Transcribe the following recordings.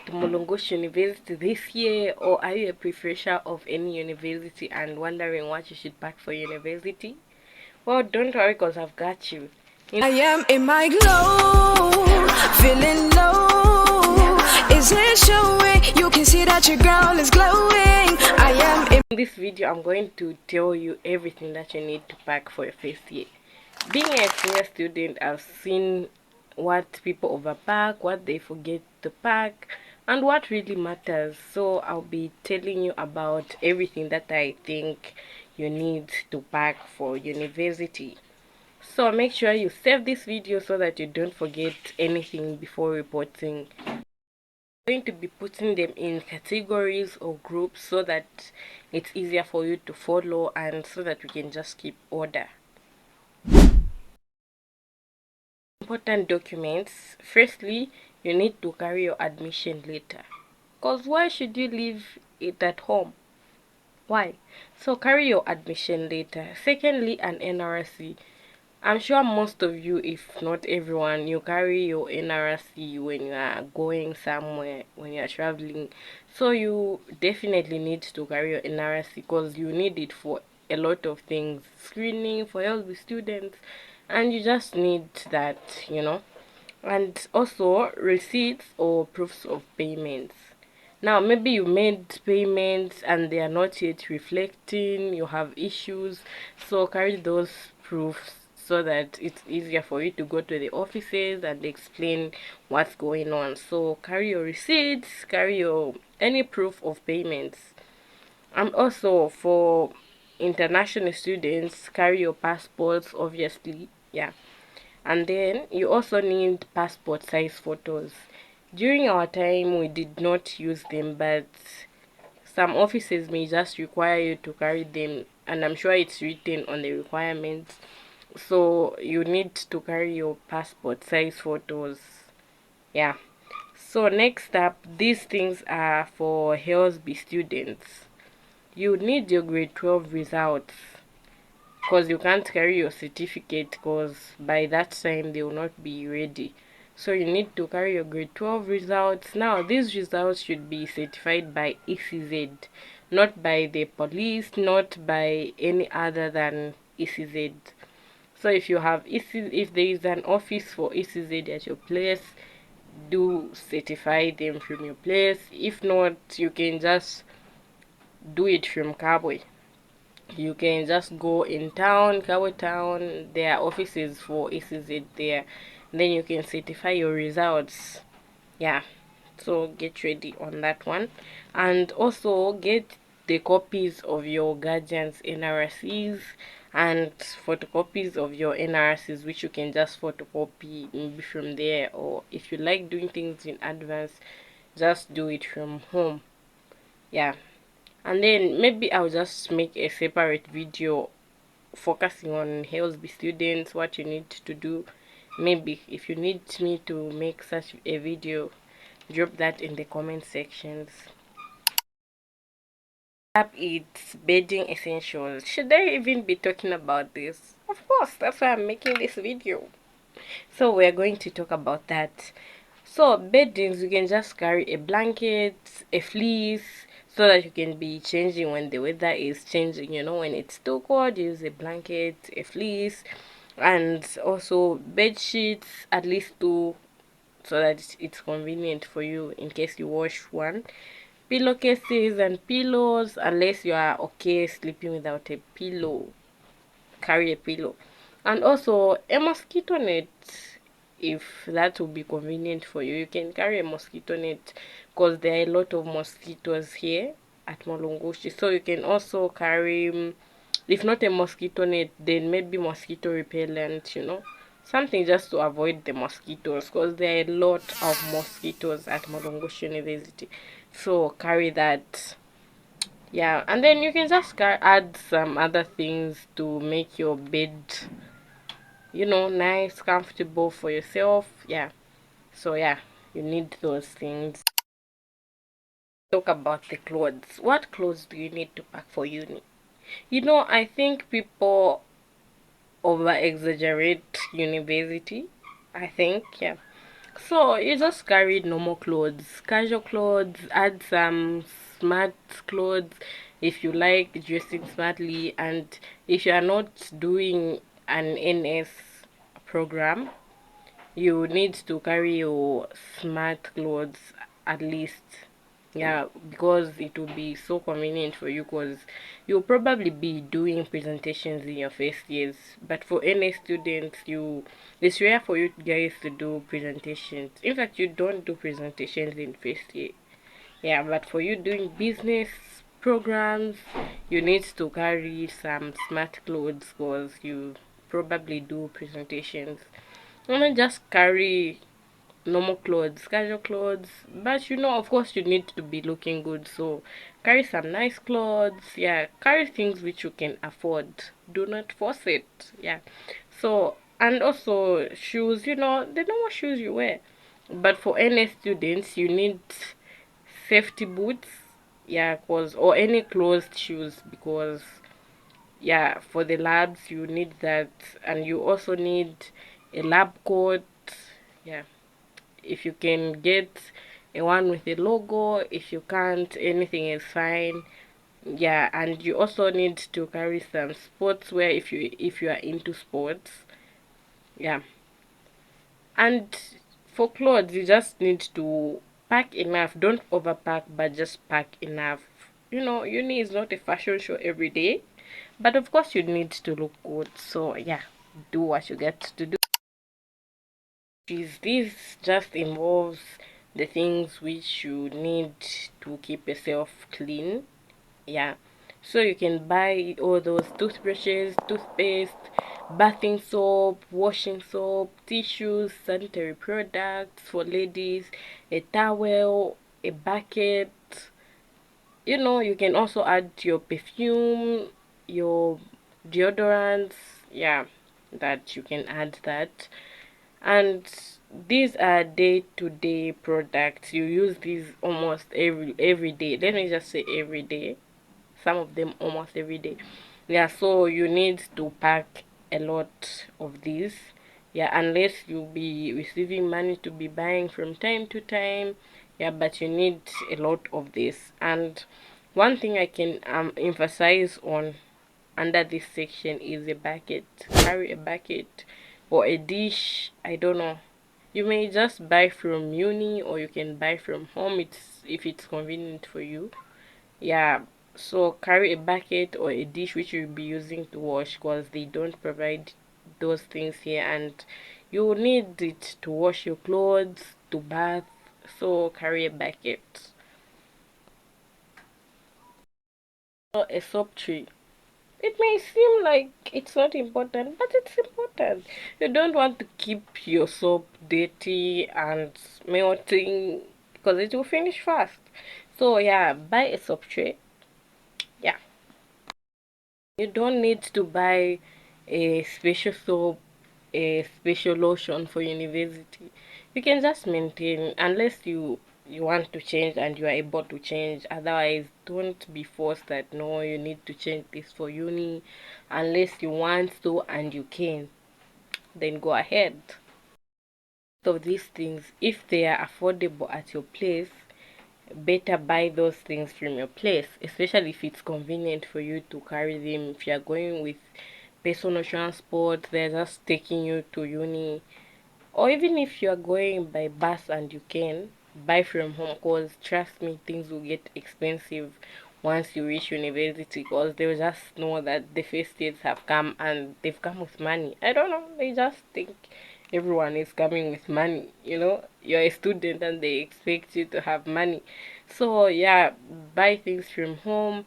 To Mulungushi University this year, or are you a preference of any university and wondering what you should pack for university? Well, don't worry, because I've got you. I am in my glow, feeling low. Is it showing? You can see that your girl is glowing. I am in this video, I'm going to tell you everything that you need to pack for your first year. Being a senior student, I've seen what people overpack, what they forget to pack, and what really matters. So I'll be telling you about everything that I think you need to pack for university. So make sure you save this video so that you don't forget anything before reporting. I'm going to be putting them in categories or groups so that it's easier for you to follow and so that we can just keep order. Important documents. Firstly, you need to carry your admission letter, because why should you leave it at home? Why? So carry your admission letter. Secondly, an NRC. I'm sure most of you, if not everyone, you carry your NRC when you are going somewhere, when you are traveling. So you definitely need to carry your NRC because you need it for a lot of things, screening for all the students, and you just need that, and also receipts or proofs of payments. Now maybe you made payments and they are not yet reflecting, you have issues, so carry those proofs so that it's easier for you to go to the offices and explain what's going on. So carry your receipts, carry your any proof of payments. And also for international students, carry your passports, obviously. Yeah. And then you also need passport size photos. During our time we did not use them, but some offices may just require you to carry them, and I'm sure it's written on the requirements. So you need to carry your passport size photos. Yeah. So next up, these things are for HELSB students. You need your grade 12 results, because you can't carry your certificate because by that time they will not be ready. So you need to carry your grade 12 results. Now these results should be certified by ECZ, not by the police, not by any other than ECZ. So if you have if there is an office for ECZ at your place, do certify them from your place. If not, you can just do it from Cowboy. You can just go in town, Cowboy Town, there are offices for ECZ there. Then you can certify your results. Yeah, so get ready on that one. And also get the copies of your guardians NRCs and photocopies of your NRCs, which you can just photocopy maybe from there, or if you like doing things in advance, just do it from home. Yeah. And then maybe I'll just make a separate video focusing on HELSB students, what you need to do. Maybe if you need me to make such a video, drop that in the comment sections. Up, it's bedding essentials. Should I even be talking about this? Of course, that's why I'm making this video. So we're going to talk about that. So beddings, you can just carry a blanket, a fleece, so that you can be changing when the weather is changing. When it's too cold, use a blanket, a fleece, and also bed sheets, at least two, so that it's convenient for you in case you wash one. Pillowcases and pillows, unless you are okay sleeping without a pillow, carry a pillow. And also a mosquito net, if that will be convenient for you. You can carry a mosquito net because there are a lot of mosquitoes here at Mulungushi. So you can also carry, if not a mosquito net, then maybe mosquito repellent, something just to avoid the mosquitoes, because there are a lot of mosquitoes at Mulungushi University. So carry that. Yeah, and then you can just add some other things to make your bed, nice, comfortable for yourself. Yeah. So yeah, you need those things. Talk about the clothes. What clothes do you need to pack for uni? I think people over exaggerate university. I think, yeah. So you just carry normal clothes, casual clothes, add some smart clothes if you like dressing smartly, and if you are not doing an NS program, you need to carry your smart clothes at least. Yeah, because it will be so convenient for you, because you'll probably be doing presentations in your first years. But for any students, it's rare for you guys to do presentations. In fact, you don't do presentations in first year. Yeah, but for you doing business programs, you need to carry some smart clothes, because you probably do presentations. And then just carry normal clothes, casual clothes, but of course, you need to be looking good. So carry some nice clothes. Yeah, carry things which you can afford. Do not force it. Yeah. So, and also shoes. The normal shoes you wear. But for any students, you need safety boots. Yeah, cause or any closed shoes, because yeah, for the labs you need that, and you also need a lab coat. Yeah, if you can get a one with a logo, if you can't, anything is fine. Yeah, and you also need to carry some sportswear if you are into sports. Yeah, and for clothes you just need to pack enough. Don't overpack, but just pack enough. Uni is not a fashion show every day, but of course you need to look good. So yeah, do what you get to do. This just involves the things which you need to keep yourself clean. Yeah. So you can buy all those toothbrushes, toothpaste, bathing soap, washing soap, tissues, sanitary products for ladies, a towel, a bucket. You can also add your perfume, your deodorants. Yeah, that you can add that. And these are day-to-day products. You use these almost every day. Let me just say every day. Some of them almost every day. Yeah, so you need to pack a lot of these. Yeah, unless you be receiving money to be buying from time to time. Yeah, but you need a lot of this. And one thing I can emphasize on under this section is a bucket. Carry a bucket or a dish. I don't know. You may just buy from uni, or you can buy from home. It's if it's convenient for you. Yeah. So carry a bucket or a dish which you'll be using to wash, because they don't provide those things here, and you need it to wash your clothes, to bath. So carry a bucket. Or a soap tray. It may seem like it's not important, but it's important. You don't want to keep your soap dirty and melting, because it will finish fast. So yeah, buy a soap tray. Yeah, you don't need to buy a special soap, a special lotion for university. You can just maintain, unless you want to change and you are able to change. Otherwise, don't be forced that no, you need to change this for uni. Unless you want to and you can, then go ahead. So these things, if they are affordable at your place, better buy those things from your place, especially if it's convenient for you to carry them. If you're going with personal transport, they're just taking you to uni, or even if you're going by bus and you can buy from home, because trust me, things will get expensive once you reach university, because they'll just know that the first years have come and they've come with money. I don't know, they just think everyone is coming with money. You're a student and they expect you to have money. So yeah, buy things from home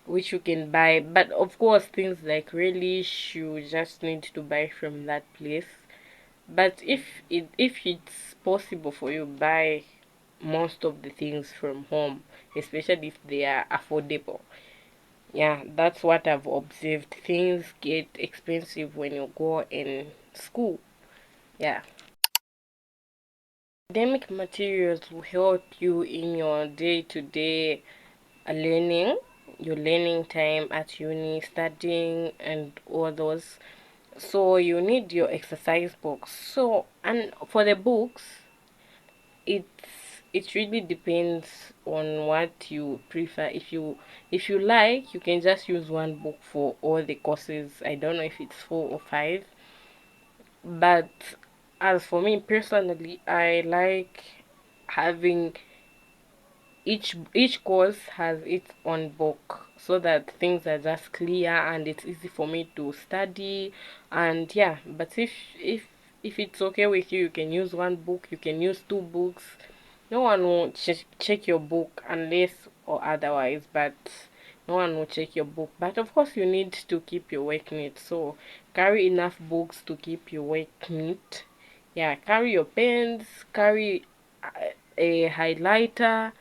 which you can buy, but of course things like relish you just need to buy from that place. But if it's possible for you, buy most of the things from home, especially if they are affordable. Yeah, that's what I've observed. Things get expensive when you go in school. Yeah. Academic materials will help you in your day-to-day learning, your learning time at uni, studying, and all those. So you need your exercise books. So, and for the books, it really depends on what you prefer. If you like, you can just use one book for all the courses. I don't know if it's 4 or 5, but as for me personally, I like having each course has its own book, so that things are just clear and it's easy for me to study. And yeah, but if it's okay with you, you can use one book, you can use 2 books. No one will check your book unless or otherwise, but no one will check your book. But of course, you need to keep your work neat, so carry enough books to keep your work neat. Yeah, carry your pens, carry a highlighter,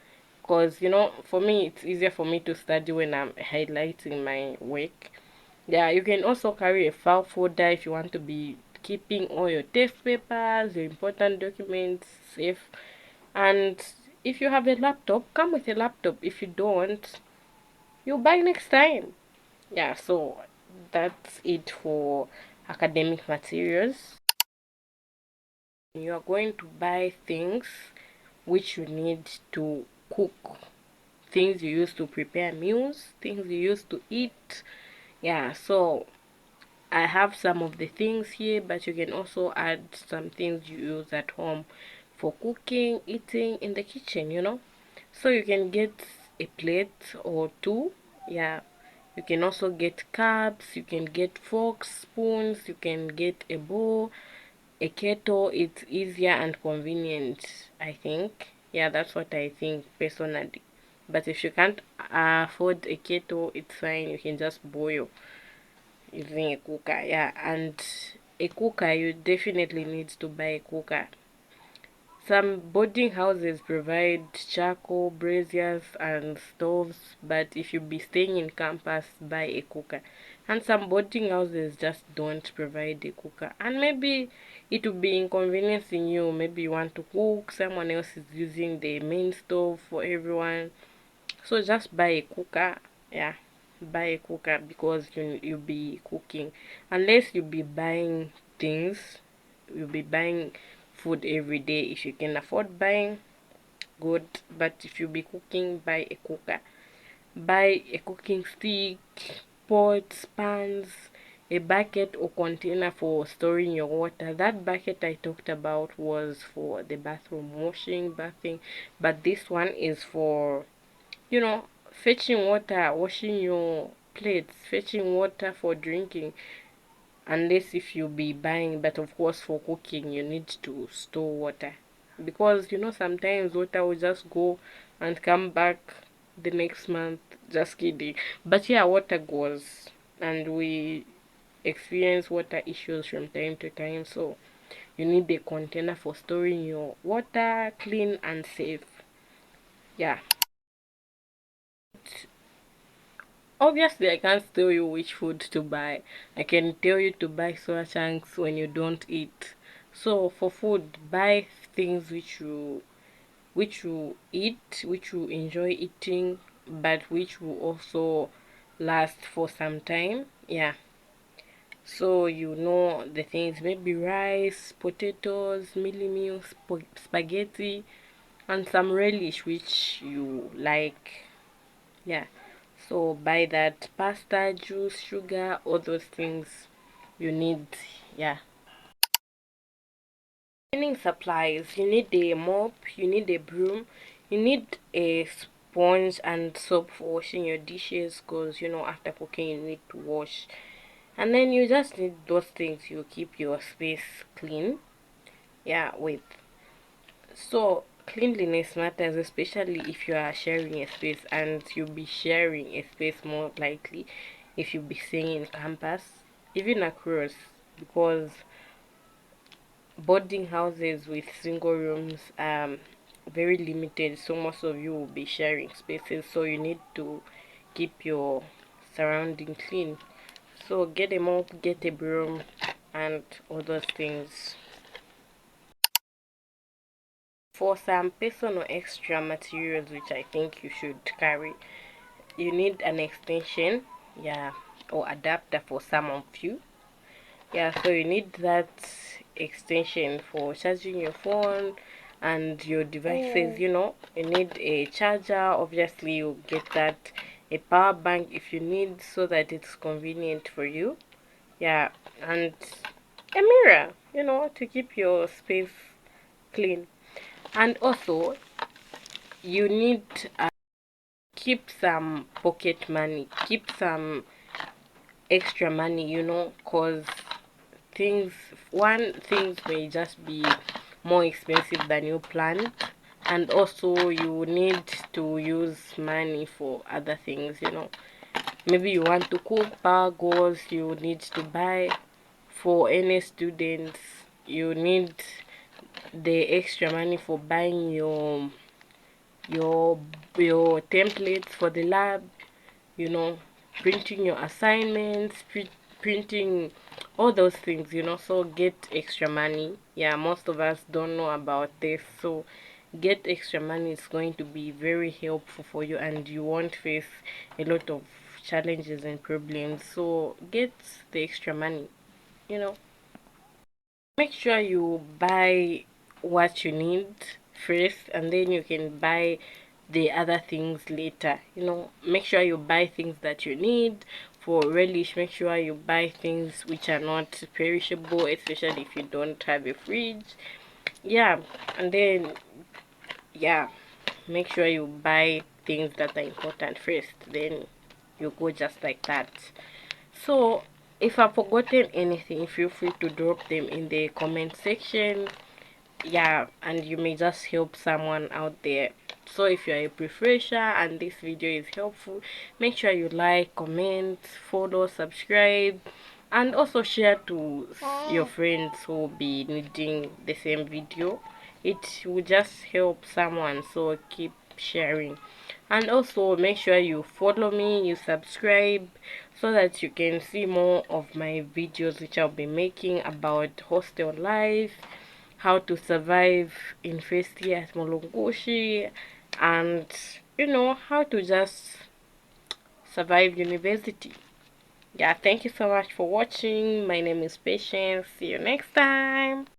because for me it's easier for me to study when I'm highlighting my work. Yeah, you can also carry a file folder if you want to be keeping all your test papers, your important documents safe. And if you have a laptop, come with a laptop. If you don't, you buy next time. Yeah, so that's it for academic materials. You are going to buy things which you need to cook, things you use to prepare meals, things you use to eat. Yeah, so I have some of the things here, but you can also add some things you use at home for cooking, eating in the kitchen. So you can get a plate or two. Yeah, you can also get cups, you can get forks, spoons, you can get a bowl, a kettle. It's easier and convenient, I think. Yeah, that's what I think personally. But if you can't afford a kettle, it's fine. You can just boil using a cooker. Yeah, and a cooker, you definitely need to buy a cooker. Some boarding houses provide charcoal, braziers, and stoves, but if you be staying in campus, buy a cooker. And some boarding houses just don't provide a cooker. And maybe it will be inconveniencing you. Maybe you want to cook, someone else is using the main stove for everyone. So just buy a cooker. Yeah, buy a cooker because you'll be cooking. Unless you be buying things, you'll be buying food every day. If you can afford buying, good. But if you be cooking, buy a cooker. Buy a cooking stick, pots, pans, a bucket or container for storing your water. That bucket I talked about was for the bathroom washing, bathing, but this one is for fetching water, washing your plates, fetching water for drinking. Unless if you be buying, but of course for cooking you need to store water, because sometimes water will just go and come back the next month. Just kidding. But yeah, water goes, and we experience water issues from time to time, so you need a container for storing your water, clean and safe. Yeah. Obviously, I can't tell you which food to buy. I can tell you to buy soya chunks when you don't eat. So for food, buy things which you eat, which you enjoy eating, but which will also last for some time. Yeah. So the things, maybe rice, potatoes, mealy meals, spaghetti, and some relish which you like. Yeah, so buy that pasta, juice, sugar, all those things you need. Yeah. Cleaning supplies, you need a mop, you need a broom, you need a sponge and soap for washing your dishes, because after cooking you need to wash. And then you just need those things, you keep your space clean. Yeah, with So cleanliness matters, especially if you are sharing a space, and you'll be sharing a space more likely if you be staying in campus, even across, because boarding houses with single rooms very limited, so most of you will be sharing spaces, so you need to keep your surrounding clean. So get a mop, get a broom, and all those things. For some personal extra materials which I think you should carry, you need an extension, yeah, or adapter for some of you. Yeah, so you need that extension for charging your phone, and your devices. You need a charger. Obviously, you get that, a power bank if you need, so that it's convenient for you. Yeah, and a mirror, to keep your space clean. And also, you need keep some pocket money, keep some extra money, cause things may just be more expensive than you planned, and also you need to use money for other things. Maybe you want to cook bagos, you need to buy. For any students, you need the extra money for buying your your templates for the lab, you know printing your assignments, printing all those things. So get extra money. Yeah, most of us don't know about this, so get extra money. It's going to be very helpful for you, and you won't face a lot of challenges and problems. So get the extra money you know Make sure you buy what you need first, and then you can buy the other things later. Make sure you buy things that you need. For relish, make sure you buy things which are not perishable, especially if you don't have a fridge. Yeah, and then, yeah, make sure you buy things that are important first, then you go just like that. So, if I've forgotten anything, feel free to drop them in the comment section. Yeah, and you may just help someone out there. So if you're a preferencer and this video is helpful, make sure you like, comment, follow, subscribe, and also share to your friends who will be needing the same video. It will just help someone, so keep sharing. And also make sure you follow me, you subscribe, so that you can see more of my videos which I'll be making about hostel life, how to survive in first year at Mulungushi, and how to just survive university. Yeah, thank you so much for watching. My name is Patience. See you next time.